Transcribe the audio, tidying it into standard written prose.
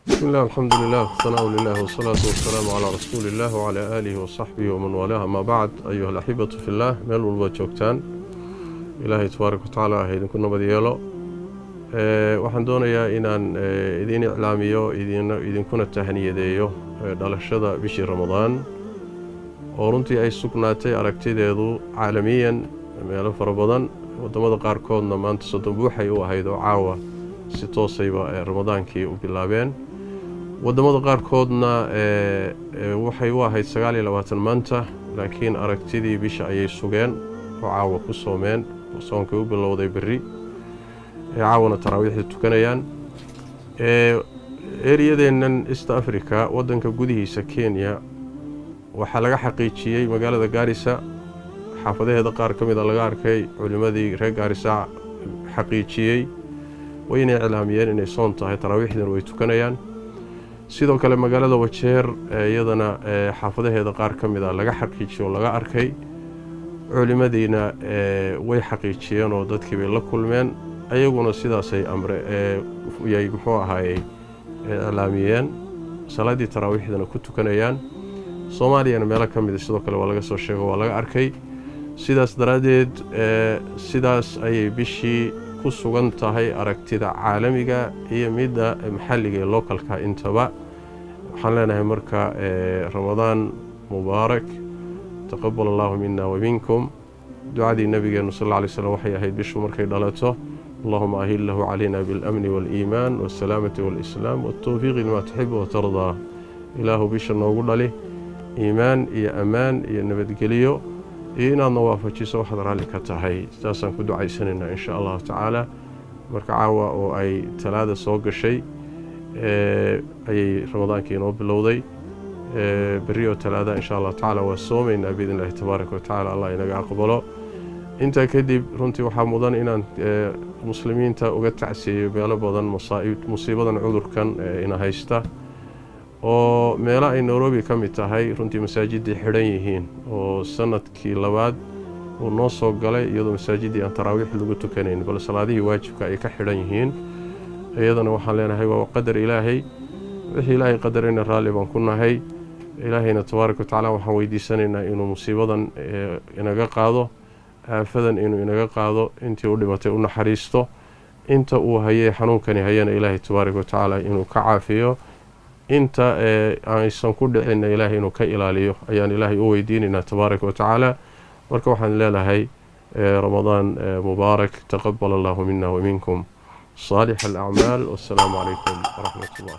بسم الله الحمد لله والثناء لله والصلاة والسلام على رسول الله وعلى آله وصحبه ومن والاه. ما بعد أيها الأحبة في الله meel walba joogtaan ilaahay tabaaraka watacaala ha idinku nabad yeelo. Waxaan doonayaa inaan idin iclaamiyo idinkuna tahniyadeeyo dhalashada bishii Ramadaan oo runtii ay sugnaatay aragtideedu caalamiyan meelo fara badan wadamada qaarkoodna maanta soddon buuxay u ahayd oo caawa si toosayba Ramadaankii u bilaabeen. wadamada qaarkoodna waxay u ahayd 29 maanta laakiin aragtidii bisha ayay sugeen oo caawa ku soomeen soonkii u bilowday berri caawana taraawiixda tukanayaan. eriyadeennan East Africa wadanka gudihiisa Kenya waxaa laga xaqiijiyay magaalada Garissa xaafadaheeda qaar ka mid ah laga arkay culimadii reer Garissa xaqiijiyay wayna iclaamiyeen inay soon tahay taraawiixdan way tukanayaan. sidoo kale magaalada Wajeer iyadana xaafadaheeda qaar ka mid ah laga xaqiijiyo laga arkay culimadiina way xaqiijiyeen oo dadkii bay la kulmeen ayaguna sidaasay yay muxuu ahaayay iclaamiyeen salaadii taraawiixdana ku tukanayaan. Soomaaliyana meelo ka mid ah sidoo kale waa laga soo sheego waa laga arkay. sidaas daraadeed sidaas ayay bishii ku sugan tahay aragtida caalamiga iyo midda maxalliga ee localka intaba. waxaan leenahay marka Ramadaan mubaarak taqabbal Allahu minna wa minkum. ducadii nabigeena sallallahu alayhi wasallam waxay ahayd bishu markay dhalato اللهم أهله علينا بالأمن والإيمان والسلامة والإسلام والتوفيق لما تحب وترضى. إله بيش نوغل عليه إيمان يا أمان يا نبت قليو إينا نوافجي سو حضر عليك تهي تاسان كدو عيساننا إن شاء الله تعالى مركعاوة أو أي ثلاثة سوق الشيء أي رمضان كينو بلوضي بريو ثلاثة إن شاء الله تعالى والصومين بإذن الله تبارك وتعالى الله ينقع قبله. inta kadib runtii waxaa mudan inaan muslimiinta uga tacsiyeeyo meelo badan musiibadan cudurkan ina haysta oo meelo ay Nairobi ka mid tahay runtii masaajidii xidhan yihiin oo sanadkii labaad uu noo soo galay iyadoo masaajidii aan taraawiix lagu tukanayn bal salaadihii waajibka ay ka xidhan yihiin. iyadana waxaan leenahay waa qadar ilaahay wixii ilaahay qadarayna raalli baan ku nahay. ilaahayna tabaaraka watacaala waxaan weydiisanaynaa inuu musiibadan inaga qaado aafadan inuu inaga qaado intii u dhimatay u naxariisto inta uu hayay xanuunkani hayana ilaahay tabaaraka watacaala inuu ka caafiyo inta aysan ku dhicin ilaahay inuu ka ilaaliyo ayaan ilaahay u weydiinaynaa tabaaraka watacaala. marka waxaan leeyahay Ramadaan mubaarak taqabbal Allahu minna wa minkum صالح الأعمال والسلام عليكم ورحمة الله.